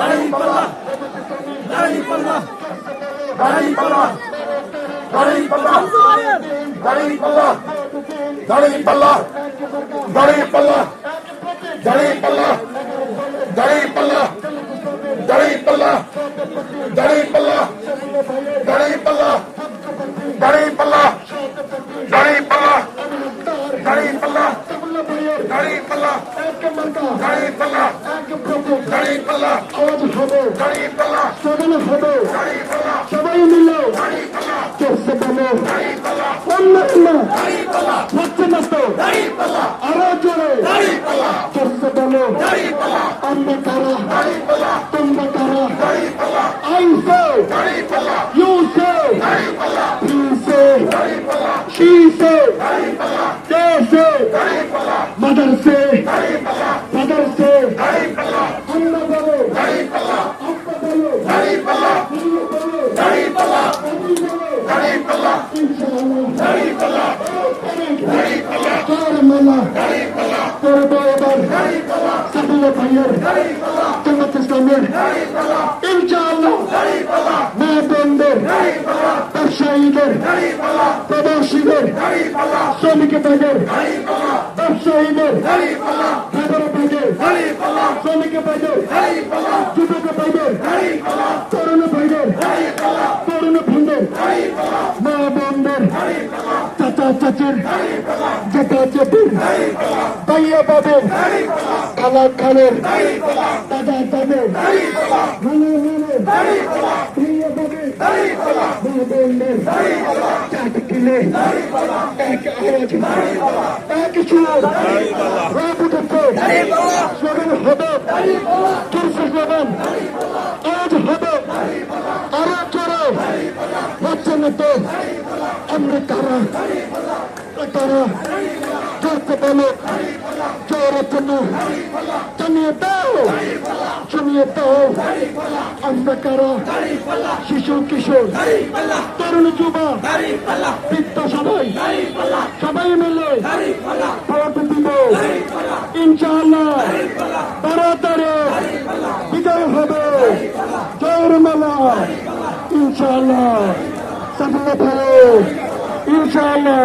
দাঁড়িপাল্লা দাঁড়িপাল্লা দাঁড়িপাল্লা দাঁড়িপাল্লা দাঁড়িপাল্লা দাঁড়িপাল্লা দাঁড়িপাল্লা দাঁড়িপাল্লা দাঁড়িপাল্লা দাঁড়িপাল্লা দাঁড়িপাল্লা দাঁড়িপাল্লা দাঁড়িপাল্লা দাঁড়িপাল্লা দাঁড়িপাল্লা দাঁড়িপাল্লা দাঁড়িপাল্লা দাঁড়িপাল্লা আওয়াজ হবে দাঁড়িপাল্লা স্লোগান হবে দাঁড়িপাল্লা সবাই মিলে দাঁড়িপাল্লা চেষ্টা বলো দাঁড়িপাল্লা অন্য দাঁড়িপাল্লা হচ্ছে না তো দাঁড়িপাল্লা আরো জোরে দাঁড়িপাল্লা চেষ্টা বলো দাঁড়িপাল্লা আমরা কারা দাঁড়িপাল্লা তোমরা কারা দাঁড়িপাল্লা I say দাঁড়িপাল্লা you say দাঁড়িপাল্লা he say দাঁড়িপাল্লা she say দাঁড়িপাল্লা they say দাঁড়িপাল্লা mother say দাঁড়িপাল্লা father say দাঁড়িপাল্লা আমরা বলো দাঁড়িপাল্লা আপনা বলো দাঁড়িপাল্লা তুমি বলো দাঁড়িপাল্লা তুমি বলো দাঁড়িপাল্লা ইনশাআল্লাহ দাঁড়িপাল্লা দাঁড়িপাল্লা তোর মেলা দাঁড়িপাল্লা তোর এবার দাঁড়িপাল্লা সাবিলা ভাইয়ের দাঁড়িপাল্লা জামাত ইসলামের দাঁড়িপাল্লা ইনশাআল্লাহ দাঁড়িপাল্লা মা বোনদের দাঁড়িপাল্লা ব্যবসায়ীদের দাঁড়িপাল্লা প্রবাসীদের দাঁড়িপাল্লা শ্রমিক ভাইদের দাঁড়িপাল্লা ব্যবসায়ীদের দাঁড়িপাল্লা খাবার ভাইদের দাঁড়িপাল্লা শ্রমিক ভাইদের দাঁড়িপাল্লা যুবক ভাইদের দাঁড়িপাল্লা তরুণ ভাইদের দাঁড়িপাল্লা তরুণ বোনদের দাঁড়িপাল্লা মা বোনদের দাঁড়িপাল্লা চাচা চাচির দাঁড়িপাল্লা জেঠা জেঠির দাঁড়িপাল্লা ভাইয়া বাবের দাঁড়িপাল্লা খালা খালের দাঁড়িপাল্লা দাদা দাদের দাঁড়িপাল্লা নানা নানের দাঁড়িপাল্লা ভাইয়া বাবের দাঁড়িপাল্লা মা বোনদের দাঁড়িপাল্লা চাট কিলে দাঁড়িপাল্লা এক আওয়াজ দাঁড়িপাল্লা এক সুর রাত উঠেছে দাঁড়িপাল্লা স্লোগান হবে দাঁড়িপাল্লা তুলসী স্লোগান দাঁড়িপাল্লা আওয়াজ হবে আরো জোরে হচ্ছে না তো আমরা কারা কারা জোরতে বলো জোরের জন্য জানিয়ে দাও শুনিয়ে দাও আমরা কারা শিশু কিশোর তরুণ যুবা বৃদ্ধ সবাই সবাই মিলে ভোট দিব ইনশাআল্লাহ তাড়াতাড়ি বিজয় হবে জয়ের মেলা ইনশাআল্লাহ সাফল্য ভালো ইনশাআল্লাহ